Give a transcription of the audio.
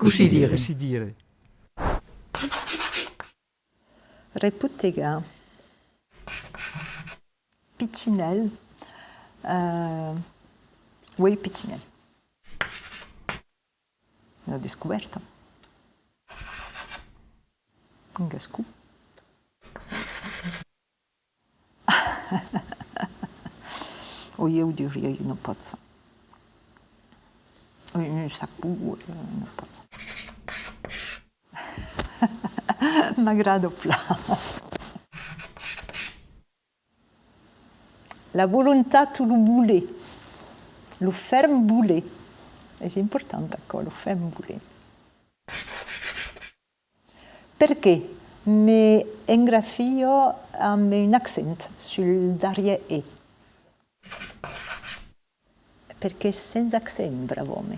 Così dire. Così dire. Reputega. Piccinelle. Oui, Piccinelle. L'ho descoperto. Un gascou. O eu diria, eu não posso. Un sacu, non posso. M'agrada pla. La volontà tu lo voulais, lo ferme voulait. C'est important, d'accord, lo ferme voulait. Perché mi engrafio amb un accent sul darrière e. Perché senza accent, bravo me.